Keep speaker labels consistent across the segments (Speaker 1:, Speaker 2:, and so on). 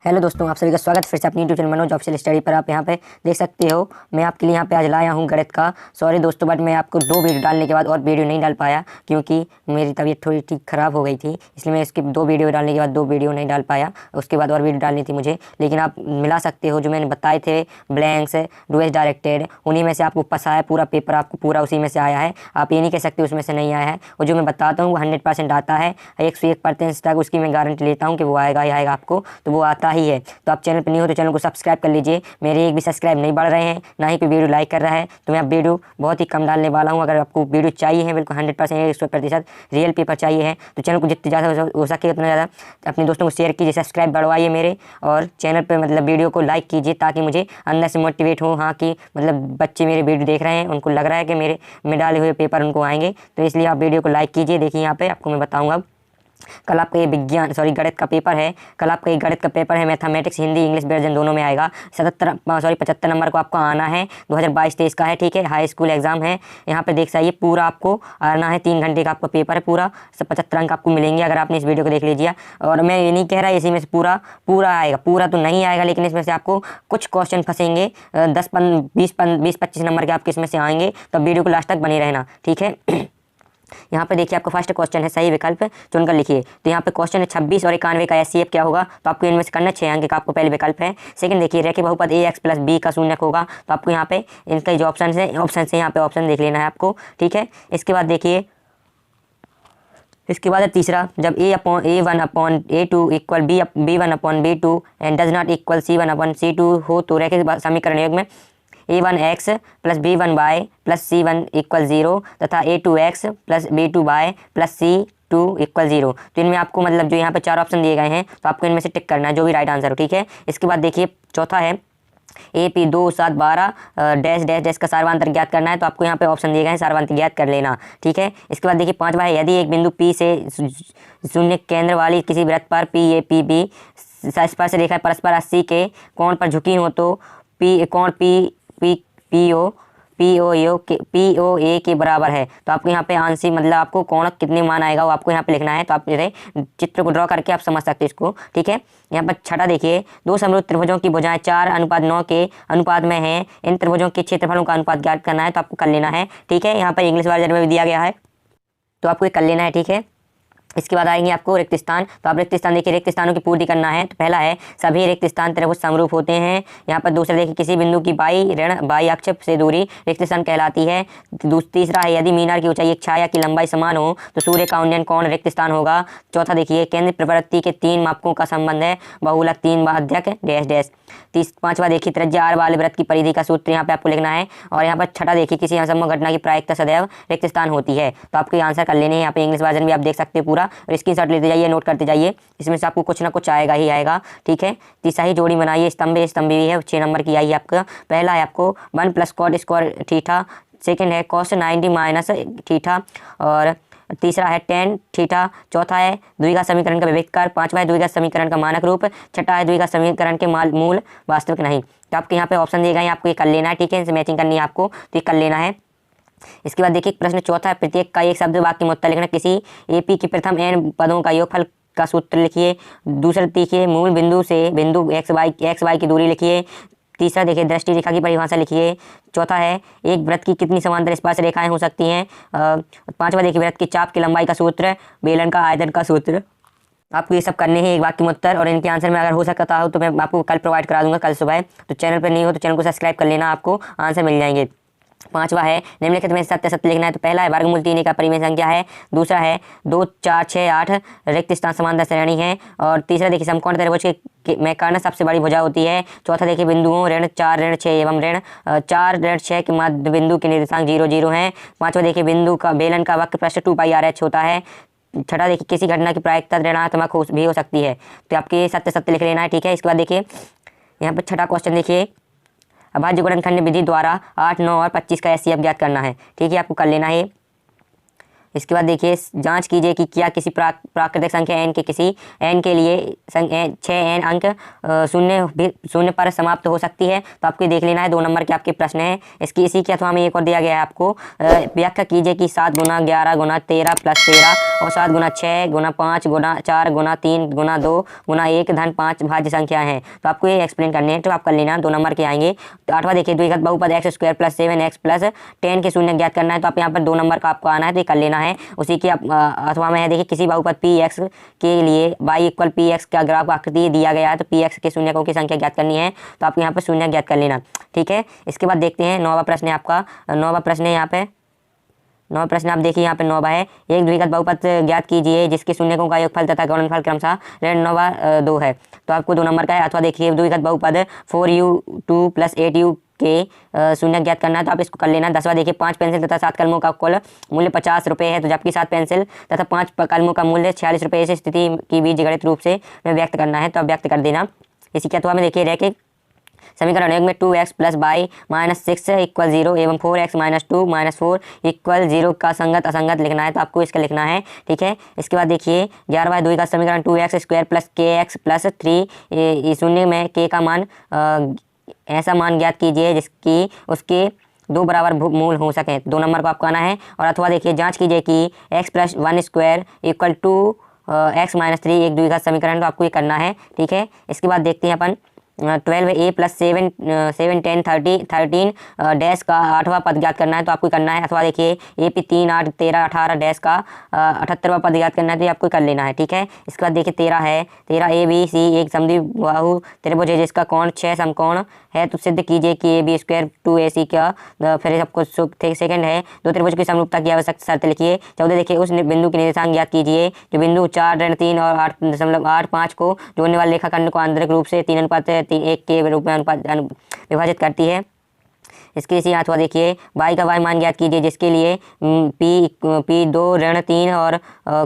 Speaker 1: Hello दोस्तों, आप सभी का स्वागत फिर से अपनी YouTube channel Manoj official study पर। आप यहाँ पे देख सकते हो, मैं आपके लिए यहाँ पे आज लाया हूँ गणित का। सॉरी दोस्तों, बट मैं आपको 2 वीडियो डालने के बाद और वीडियो नहीं डाल पाया क्योंकि मेरी तबीयत थोड़ी ठीक ख़राब हो गई थी, इसलिए मैं इसके 2 वीडियो डालने के बाद 2 वीडियो नहीं डाल पाया। उसके बाद और वीडियो डालनी थी मुझे, लेकिन आप मिला सकते हो जो मैंने बताए थे ब्लैंक्स डुएस डायरेक्टेड, उन्हीं में से आपको पसा है पूरा पेपर, आपको पूरा उसी में से आया है। आप ये नहीं कह सकते उसमें से नहीं आया है। और जो मैं बताता हूँ वो 100% आता है, 101% तक उसकी मैं गारंटी लेता हूँ कि वो आएगा ही आएगा आपको, तो वो आता ही है। तो आप चैनल पर नहीं हो तो चैनल को सब्सक्राइब कर लीजिए। मेरे एक भी सब्सक्राइब नहीं बढ़ रहे हैं, ना ही कोई वीडियो लाइक कर रहा है, तो मैं अब वीडियो बहुत ही कम डालने वाला हूँ। अगर आपको वीडियो चाहिए है बिल्कुल 100% 100% रियल पेपर चाहिए है तो चैनल को जितने ज़्यादा हो सके उतना ज़्यादा अपने दोस्तों को शेयर कीजिए, सब्सक्राइब बढ़वाइए मेरे, और चैनल पर मतलब वीडियो को लाइक कीजिए ताकि मुझे अंदर से मोटिवेट हो। हाँ कि मतलब बच्चे मेरे वीडियो देख रहे हैं, उनको लग रहा है कि मैं डाले हुए पेपर उनको आएंगे, तो इसलिए आप वीडियो को लाइक कीजिए। देखिए यहाँ पे आपको मैं बताऊँगा, कल आपका ये गणित का पेपर है। कल आपका ये गणित का पेपर है, मैथमेटिक्स हिंदी इंग्लिश वर्जन दोनों में आएगा। 75 नंबर को आपको आना है। 2022-23 का है, ठीक है, हाई स्कूल एग्जाम है। यहाँ पे देख चाहिए पूरा आपको आना है, 3 घंटे का आपका पेपर है पूरा। 75 अंक आपको मिलेंगे अगर आपने इस वीडियो को देख लीजिए। और मैं ये नहीं कह रहा इसी में से पूरा आएगा, पूरा तो नहीं आएगा, लेकिन इसमें से आपको कुछ क्वेश्चन फंसेंगे, 10-20-25 नंबर के आपके इसमें से आएंगे, तो वीडियो को लास्ट तक बने रहना, ठीक है। यहाँ पे देखिए आपका फर्स्ट क्वेश्चन है, सही विकल्प चुनकर लिखिए। तो यहाँ पे क्वेश्चन है 26 और 91 का एचसीएफ क्या होगा, तो आपको इनमें से करना 6 अंक का आपको पहले विकल्प है। सेकंड देखिए, रेखीय बहुपद ए एक्स प्लस बी का शून्यक होगा, तो आपको यहाँ पे इनका जो ऑप्शन है यहाँ पे ऑप्शन देख लेना है आपको, ठीक है। इसके बाद देखिए, इसके बाद है तीसरा, जब A/A1/A2 equal B1/B2 and does not equal C1/C2 हो तो रेखीय समीकरण योग में A1x plus B1y plus C1 equal 0 तथा A2x plus B2y plus C2 equal 0। तो इनमें आपको मतलब जो यहाँ पे 4 ऑप्शन दिए गए हैं, तो आपको इनमें से टिक करना है जो भी राइट आंसर हो, ठीक है। इसके बाद देखिए चौथा है AP 2 7 12 डैश डैश डैश का सार्वधातुक ज्ञात करना है, तो आपको यहाँ पे ऑप्शन दिए गए हैं, सार्वधातुक ज्ञात कर लेना, ठीक है। इसके बाद देखिए पांचवा है, यदि एक बिंदु P से शून्य केंद्र वाली किसी वृत्त पर PAPB स्पर्श रेखा परस्पर 80 के कोण पर झुकी हो तो कोण POA के बराबर है। तो आपको यहाँ पे आंशिक मतलब आपको कोण कितने मान आएगा वो आपको यहाँ पे लिखना है। तो आप जैसे चित्र को ड्रॉ करके आप समझ सकते हैं इसको, ठीक है। यहाँ पर छठा देखिए, 2 समरूप त्रिभुजों की भुजाएं 4:9 के अनुपात में हैं, इन त्रिभुजों के क्षेत्रफलों का अनुपात ज्ञात करना है, तो आपको कर लेना है, ठीक है। यहाँ पर इंग्लिश वर्जन में भी दिया गया है, तो आपको ये कर लेना है, ठीक है। इसके बाद आएंगे आपको रिक्त स्थान, तो आप रिक्त स्थान देखिए, रिक्त स्थानों की पूर्ति करना है। तो पहला है, सभी रिक्त स्थान त्रिभुज समरूप होते हैं। यहाँ पर दूसरा देखिए, किसी बिंदु की बाई अक्ष से दूरी रिक्त स्थान कहलाती है। तीसरा है, यदि मीनार की ऊंचाई एक छाया की लंबाई समान हो तो सूर्य का उन्नयन कोण रिक्त स्थान होगा। चौथा देखिए, केंद्र प्रवृत्ति के 3 मापकों का संबंध है, बहुलक 3 बाध्यक डैश डैश। पांचवा देखिए, त्रिज्या r वाले वृत्त की परिधि का सूत्र यहाँ पे आपको लिखना है। और यहाँ पर छठा देखिए, किसी असंभव घटना की प्रायिकता सदैव रिक्त स्थान होती है। तो आपको ये आंसर कर लेने हैं। यहाँ पे इंग्लिश वर्जन भी आप देख सकते हैं पूरा, और स्क्रीनशॉट लेते जाइए, नोट करते जाइए, इसमें से आपको कुछ ना कुछ आएगा ही आएगा, ठीक है। तीसरा ही जोड़ी बनाइए, स्तंभ भी है, 6 नंबर की आई आपका। पहला है आपको 1 + cot स्क्वायर थीटा, सेकेंड है cos 90 - थीटा, और तीसरा है tan थीटा। चौथा है द्विघात समीकरण का विविधकर। पांचवा है द्विघात समीकरण का मानक रूप। छठा है द्विघात समीकरण के मूल वास्तविक नहीं। तो आपके यहाँ पे ऑप्शन दिए गए हैं, आपको ये कर लेना है, ठीक है। इनसे मैचिंग करनी है आपको, तो ये कर लेना है। इसके बाद देखिए प्रश्न चौथा है, प्रत्येक का एक शब्द वाक्य में उत्तर लिखना। किसी AP के प्रथम n पदों का योगफल का सूत्र लिखिए। दूसरा देखिए, मूल बिंदु से बिंदु XY की दूरी लिखिए। तीसरा देखिए, दृष्टि रेखा की परिभाषा लिखिए। चौथा है, एक वृत्त की कितनी समांतर स्पर्श रेखाएं हो सकती हैं। पांचवा देखिए, वृत्त की चाप की लंबाई का सूत्र, बेलन का आयतन का सूत्र। आपको ये सब करने हैं एक वाक्य में उत्तर, और इनके आंसर में अगर हो सकता हो तो मैं आपको कल प्रोवाइड करा दूंगा, कल सुबह। तो चैनल पर नहीं हो तो चैनल को सब्सक्राइब कर लेना, आपको आंसर मिल जाएंगे। पांचवा है, निम्नलिखित में सत्य सत्य लिखना है। तो पहला है, वर्गमूल 3 का परिमेय संख्या है। दूसरा है 2 4 6 8 रिक्त स्थान समांतर श्रेणी है। और तीसरा देखिए, समकोण त्रिभुज में कर्ण सबसे बड़ी भुजा होती है। चौथा देखिए, बिंदुओं ऋण 6 एवं ऋण 6 के मध्य बिंदु के निर्देशांक 0 0 हैं। पांचवा देखिए, बिंदु का बेलन का वक्र पृष्ठ 2πr/h होता है। छठा देखिए, किसी घटना की प्रायिकता ऋणात्मक भी हो सकती है। तो आपके सत्य सत्य लिख लेना है, ठीक है। इसके बाद देखिए यहाँ पर छठा क्वेश्चन देखिए, अभाज्य गुणनखंड विधि द्वारा 8 9 और 25 का एचसीएफ ज्ञात करना है, ठीक है। आपको कर लेना है। इसके बाद देखिए जांच कीजिए कि क्या किसी प्राकृतिक संख्या n के किसी n के लिए 6n अंक शून्य पर समाप्त हो सकती है। तो आपको देख लेना है, 2 नंबर के आपके प्रश्न है। इसकी के अथवा में एक और दिया गया है आपको, व्याख्या कीजिए कि 7 गुना 11 गुना 13 प्लस 13 और 7 गुना 6 गुना 5 गुना 4 गुना 3 गुना 2 गुना 1 धन 5 भाज्य संख्या है। तो आपको ये एक्सप्लेन करने हैं, तो आप कर लेना, 2 नंबर के आएंगे। तो 8वां देखिए द्विघात बहुपद x square plus 7x plus 10 के शून्य ज्ञात करना है। तो आप यहाँ पर 2 नंबर का आपको आना है, तो ये कर लेना है। उसी के अथवा में है देखिए किसी बहुपद पी एक्स के लिए y इक्वल पी एक्स का ग्राफ आकृति दिया गया है, तो पी एक्स के शून्यकों की संख्या ज्ञात करनी है। तो आपको यहाँ पर शून्य ज्ञात कर लेना, ठीक है। इसके बाद देखते हैं 9वां प्रश्न है आपका। 9वां प्रश्न है यहाँ पे, 9वां प्रश्न आप देखिए यहाँ पे 9वां है, एक द्विघात बहुपद ज्ञात कीजिए जिसके शून्यकों का योगफल तथा गुणनफल क्रमशः ऋण 9 2 है। तो आपको 2 नंबर का है। अथवा देखिए द्विघात बहुपद 4u2 प्लस 8u के शून्य ज्ञात करना है। तो आप इसको कर लेना। 10वां देखिए 5 पेंसिल तथा 7 कलमों का कुल मूल्य 50 रुपये है, तो जबकि 7 पेंसिल तथा 5 कलमों का मूल्य 46 रुपये, इस स्थिति की बीजगणित रूप से व्यक्त करना है। तो आप व्यक्त कर देना। इसी के अथवा में देखिए रैखिक समीकरण एक में 2x plus by minus 6 equal 0 एवं 4x माइनस 2 माइनस 4 इक्वल 0 का संगत असंगत लिखना है। तो आपको इसका लिखना है, ठीक है। इसके बाद देखिए 11वां द्विघात समीकरण 2x square plus kx plus 3 शून्य में k का मान ऐसा मान ज्ञात कीजिए जिसकी उसके 2 बराबर मूल हो सके। 2 नंबर को आपको आना है। और अथवा देखिए जांच कीजिए कि x plus 1 square equal to x minus 3 एक द्विघात समीकरण। तो आपको ये करना है, ठीक है। इसके बाद देखते हैं अपन 12a प्लस 7 10 13 डैश का 8वां पद ज्ञात करना है। तो आपको करना है। अथवा देखिए AP 3 8 13 18 डैश का 78वां पद ज्ञात करना है। तो आपको कर लेना है, ठीक है। इसके बाद देखिए 13 है, 13 ABC एक समद्विबाहु त्रिभुज है जिसका कोण 6 समकोण है। तो सिद्ध कीजिए कि AB स्क्वायर 2AC का, फिर आपको सेकंड है 2 त्रिभुज की समरूपता की आवश्यक शर्त लिखिए। 14 देखिए उस बिंदु के निर्देशांक ज्ञात कीजिए जो बिंदु 4 ऋण 3 और 8.85 को जोड़ने वाले रेखाखंड को आंतरिक रूप से 3:1 के रूप में विभाजित करती है। इसके इसी अथवा देखिए y का y मान ज्ञात कीजिए जिसके लिए p 2 ऋण 3 और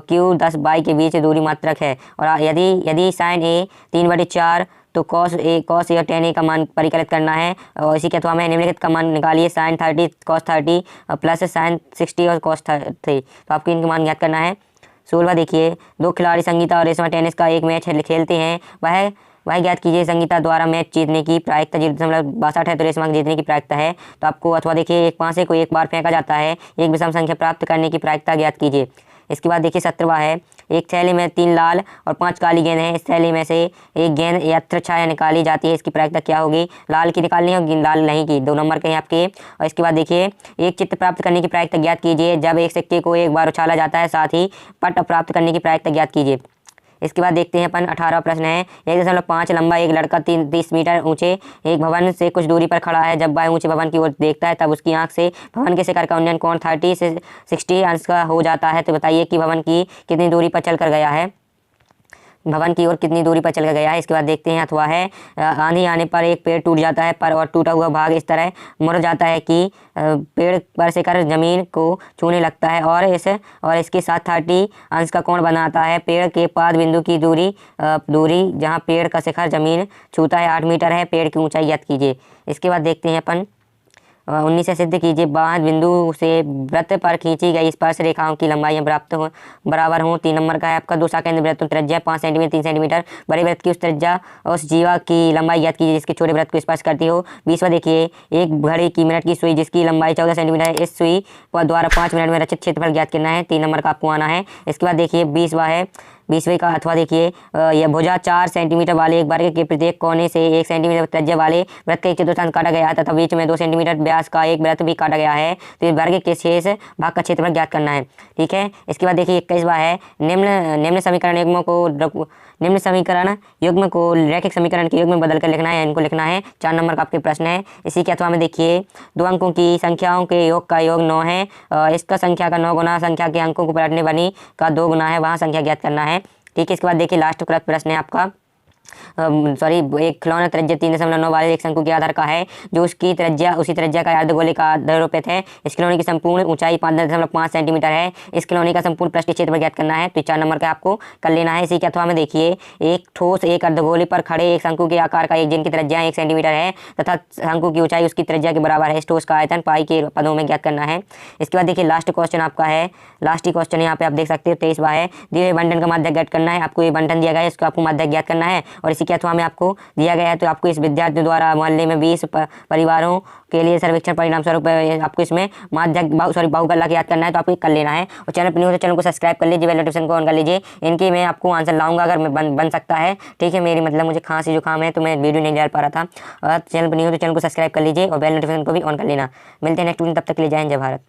Speaker 1: q 10 y के बीच दूरी मात्रक है। और यदि साइन a 3/4 तो कॉस ए और tan a का मान परिकलित करना है। और इसी के अथवा में निम्नलिखित का मान निकालिए, साइन 30 कॉस 30 प्लस साइन 60 और कॉस 3। तो आपको इनका मान ज्ञात करना है। 16वां देखिए 2 खिलाड़ी संगीता और रेशमा टेनिस का एक मैच खेलते हैं। वह ज्ञात कीजिए संगीता द्वारा मैच जीतने की प्रायिकता 0.62 है, तो रेशमा जीतने की प्रायिकता है। तो आपको अथवा देखिए एक पांसे को एक बार फेंका जाता है, एक विषम संख्या प्राप्त करने की प्रायिकता ज्ञात कीजिए। इसके बाद देखिए 17वां है, एक थैली में 3 लाल और 5 काली गेंद है। इस थैली में से एक गेंद यत्र छाया निकाली जाती है, इसकी प्रायिकता क्या होगी? लाल की निकालनी है और लाल नहीं की। 2 नंबर के हैं आपके। और इसके बाद देखिए एक चित्र प्राप्त करने की प्रायिकता ज्ञात कीजिए जब एक सिक्के को एक बार उछाला जाता है, साथ ही पट प्राप्त करने की प्रायिकता ज्ञात कीजिए। इसके बाद देखते हैं अपन 18वां प्रश्न है, 1.5 लंबा एक लड़का 30 मीटर ऊंचे एक भवन से कुछ दूरी पर खड़ा है। जब वह ऊंचे भवन की ओर देखता है तब उसकी आंख से भवन के शिखर का उन्नयन कोण 30 से 60 अंश का हो जाता है। तो बताइए कि भवन की कितनी दूरी पर चल कर गया है, भवन की ओर कितनी दूरी पर चल गया है। इसके बाद देखते हैं अथवा है, आंधी आने पर एक पेड़ टूट जाता है पर और टूटा हुआ भाग इस तरह मुड़ जाता है कि पेड़ पर शिखर जमीन को छूने लगता है और इसके साथ 30 अंश का कोण बनाता है। पेड़ के पाद बिंदु की दूरी जहां पेड़ का शिखर जमीन छूता है 8 मीटर है। पेड़ की ऊंचाई ज्ञात कीजिए। इसके बाद देखते हैं अपन 19 से सिद्ध कीजिए बाह्य बिंदु से वृत्त पर खींची गई स्पर्श रेखाओं की लंबाइयां बराबर हों। 3 नंबर का है आपका। दूसरा केंद्र वृत्त त्रिज्या 5 सेंटीमीटर 3 सेंटीमीटर, बड़े वृत्त की उस त्रिज्या उस जीवा की लंबाई ज्ञात कीजिए जिसके छोटे वृत्त को स्पर्श करती हो। 20वां देखिए एक घड़ी की मिनट की सुई जिसकी लंबाई 14 सेंटीमीटर है, इस सुई द्वारा 5 मिनट में रचित क्षेत्रफल ज्ञात करना है। 3 नंबर का आपको आना है। इसके बाद देखिए 20वां है, 20वें का अथवा देखिए यह भुजा 4 सेंटीमीटर वाले एक वर्ग के प्रत्येक कोने से 1 सेंटीमीटर त्रिज्या वाले वृत्त का एक चतुर्थांश काटा गया है तथा बीच में 2 सेंटीमीटर व्यास का एक वृत्त भी काटा गया है। तो इस वर्ग के शेष भाग का क्षेत्रफल ज्ञात करना है, ठीक है। इसके बाद देखिए 21वां है, निम्न समीकरण युग्म को रैखिक समीकरण के युग्म में बदल कर लिखना है, इनको लिखना है। 4 नंबर का आपके प्रश्न है। इसी के अथवा में देखिए 2 अंकों की संख्याओं के योग का योग 9 है। इसका संख्या का 9 गुना संख्या के अंकों को पलटने वाली का 2 गुना है, वहाँ संख्या ज्ञात करना है, ठीक है। इसके बाद देखिए लास्ट प्रश्न है आपका सॉरी एक खिलौना त्रिज्या 3.9 वाले एक शंकु के आधार का है जो उसकी त्रिज्या उसी त्रिज्या का अर्धगोले का आधारोपित है। इस खिलौने की संपूर्ण ऊंचाई 5.5 सेंटीमीटर है। इस खिलौने का संपूर्ण पृष्ठ क्षेत्र ज्ञात करना है। तो 4 नंबर का आपको कर लेना है। इसी के अथवा में देखिए एक ठोस एक अर्धगोले पर खड़े एक शंकु के आकार का एक जिनकी त्रिज्या 1 सेंटीमीटर है तथा शंकु की ऊंचाई उसकी त्रिज्या के बराबर है। इस ठोस का आयतन पाई के पदों में ज्ञात करना है। इसके बाद देखिए लास्ट क्वेश्चन आपका है। लास्ट ही क्वेश्चन यहाँ पे आप देख सकते हो 23वां है। दिए हुए बंटन का माध्य ज्ञात करना है। आपको ये बंटन दिया गया है, इसको आपको माध्य ज्ञात करना है और इसी के अथवा में आपको दिया गया है। तो आपको इस विद्यार्थी द्वारा मोहल्ले में 20 परिवारों के लिए सर्वेक्षण परिणाम स्वरूप आपको इसमें माध्य बाहुगला याद करना है। तो आपको कर लेना है और चैनल पर न्यू तो चैनल को सब्सक्राइब कर लीजिए, बेल नोटिफिकेशन को ऑन कर लीजिए। इनकी मैं आपको आंसर लाऊंगा अगर मैं बन सकता है। ठीक है, मेरी मतलब मुझे खांसी जुकाम है तो मैं वीडियो नहीं डाल पा रहा था। और चैनल पर न्यू तो चैनल को सब्सक्राइब कर लीजिए और बेल नोटिफिकेशन को भी ऑन कर लेना। मिलते हैं नेक्स्ट वीडियो, तब तक के लिए जय हिंद जय भारत।